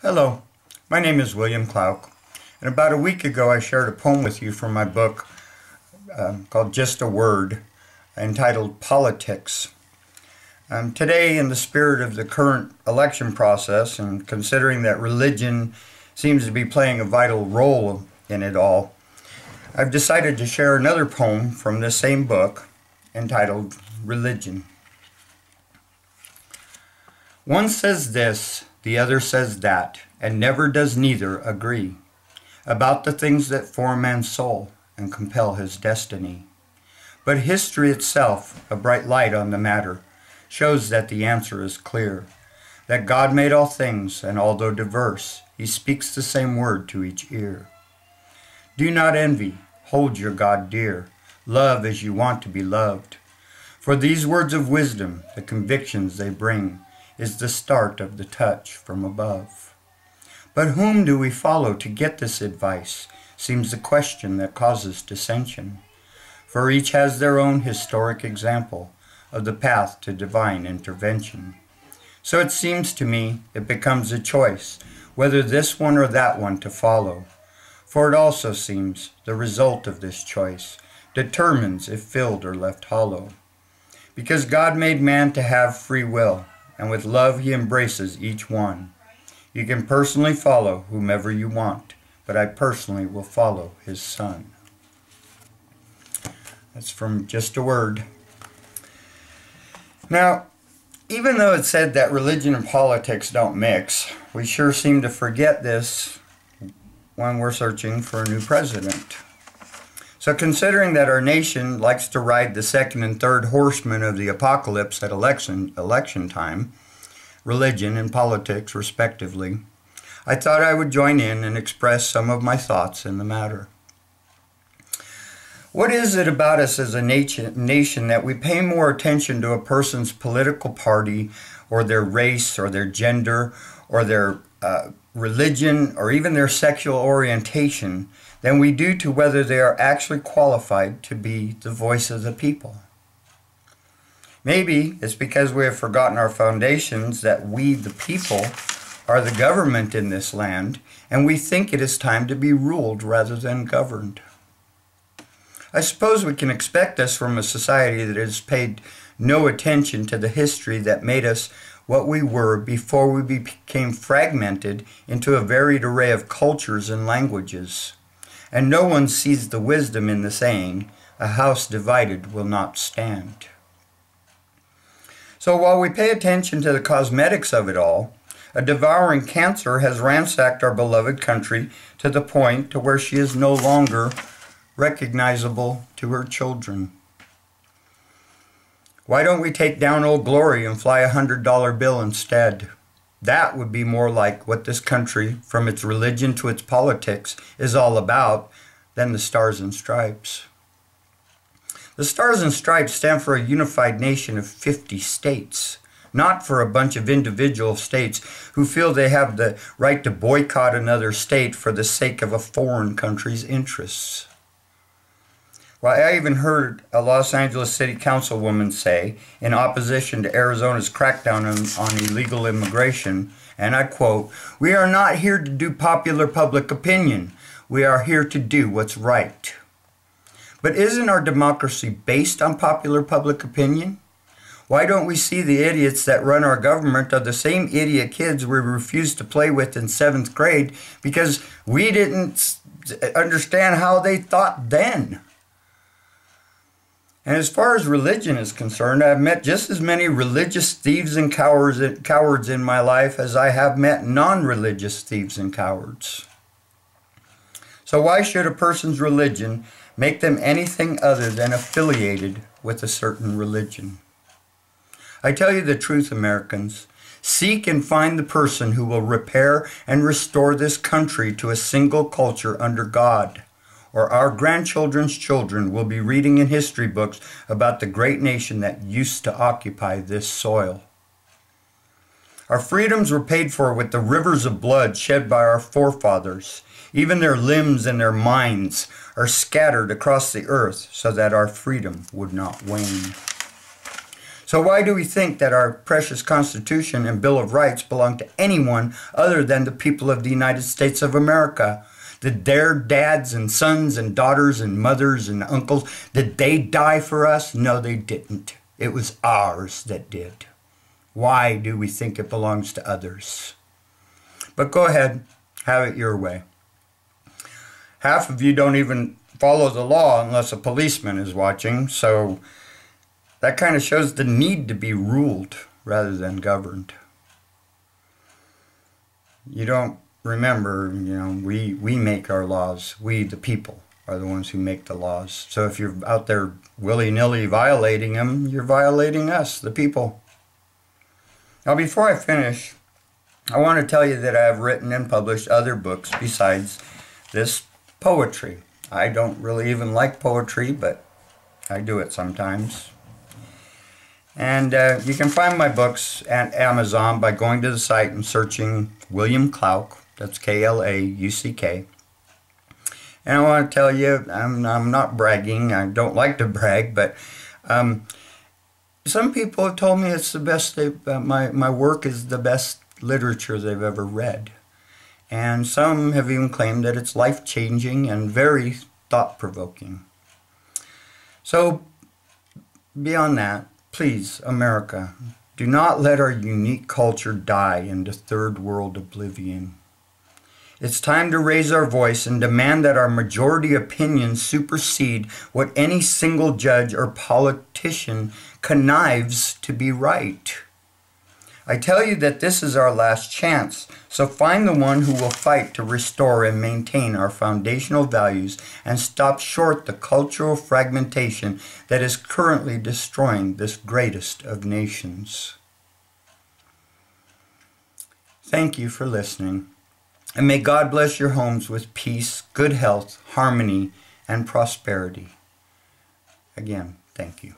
Hello, my name is William Klauck, and about a week ago I shared a poem with you from my book called Just a Word, entitled Politics. Today, in the spirit of the current election process, and considering that religion seems to be playing a vital role in it all, I've decided to share another poem from this same book, entitled Religion. One says this, the other says that, and never does neither agree about the things that form man's soul and compel his destiny. But history itself, a bright light on the matter, shows that the answer is clear, that God made all things, and although diverse, he speaks the same word to each ear. Do not envy, hold your God dear, love as you want to be loved. For these words of wisdom, the convictions they bring, is the start of the touch from above. But whom do we follow to get this advice, seems the question that causes dissension. For each has their own historic example of the path to divine intervention. So it seems to me it becomes a choice, whether this one or that one to follow. For it also seems the result of this choice determines if filled or left hollow. Because God made man to have free will, and with love he embraces each one. You can personally follow whomever you want, but I personally will follow his son. That's from Just a Word. Now, even though it's said that religion and politics don't mix, we sure seem to forget this when we're searching for a new president. So considering that our nation likes to ride the second and third horsemen of the apocalypse at election time, religion and politics respectively, I thought I would join in and express some of my thoughts in the matter. What is it about us as a nation that we pay more attention to a person's political party or their race or their gender or their religion or even their sexual orientation than we do to whether they are actually qualified to be the voice of the people? Maybe it's because we have forgotten our foundations, that we, the people, are the government in this land, and we think it is time to be ruled rather than governed. I suppose we can expect this from a society that has paid no attention to the history that made us what we were before we became fragmented into a varied array of cultures and languages. And no one sees the wisdom in the saying, "A house divided will not stand." So while we pay attention to the cosmetics of it all, a devouring cancer has ransacked our beloved country to the point to where she is no longer recognizable to her children. Why don't we take down Old Glory and fly a $100 bill instead? That would be more like what this country, from its religion to its politics, is all about than the Stars and Stripes. The Stars and Stripes stand for a unified nation of 50 states, not for a bunch of individual states who feel they have the right to boycott another state for the sake of a foreign country's interests. Well, I even heard a Los Angeles City Councilwoman say, in opposition to Arizona's crackdown on illegal immigration, and I quote, "We are not here to do popular public opinion. We are here to do what's right." But isn't our democracy based on popular public opinion? Why don't we see the idiots that run our government are the same idiot kids we refused to play with in 7th grade because we didn't understand how they thought then? And as far as religion is concerned, I've met just as many religious thieves and cowards in my life as I have met non-religious thieves and cowards. So why should a person's religion make them anything other than affiliated with a certain religion? I tell you the truth, Americans. Seek and find the person who will repair and restore this country to a single culture under God, or our grandchildren's children will be reading in history books about the great nation that used to occupy this soil. Our freedoms were paid for with the rivers of blood shed by our forefathers. Even their limbs and their minds are scattered across the earth so that our freedom would not wane. So why do we think that our precious Constitution and Bill of Rights belong to anyone other than the people of the United States of America? Did their dads and sons and daughters and mothers and uncles, did they die for us? No, they didn't. It was ours that did. Why do we think it belongs to others? But go ahead, have it your way. Half of you don't even follow the law unless a policeman is watching, so that kind of shows the need to be ruled rather than governed. You don't remember, we make our laws. We, the people, are the ones who make the laws. So if you're out there willy-nilly violating them, you're violating us, the people. Now, before I finish, I want to tell you that I have written and published other books besides this poetry. I don't really even like poetry, but I do it sometimes. And you can find my books at Amazon by going to the site and searching William Klauck. That's K-L-A-U-C-K. And I want to tell you, I'm not bragging. I don't like to brag, but some people have told me it's the best. My work is the best literature they've ever read. And some have even claimed that it's life-changing and very thought-provoking. So, beyond that, please, America, do not let our unique culture die into third world oblivion. It's time to raise our voice and demand that our majority opinions supersede what any single judge or politician connives to be right. I tell you that this is our last chance, so find the one who will fight to restore and maintain our foundational values and stop short the cultural fragmentation that is currently destroying this greatest of nations. Thank you for listening, and may God bless your homes with peace, good health, harmony, and prosperity. Again, thank you.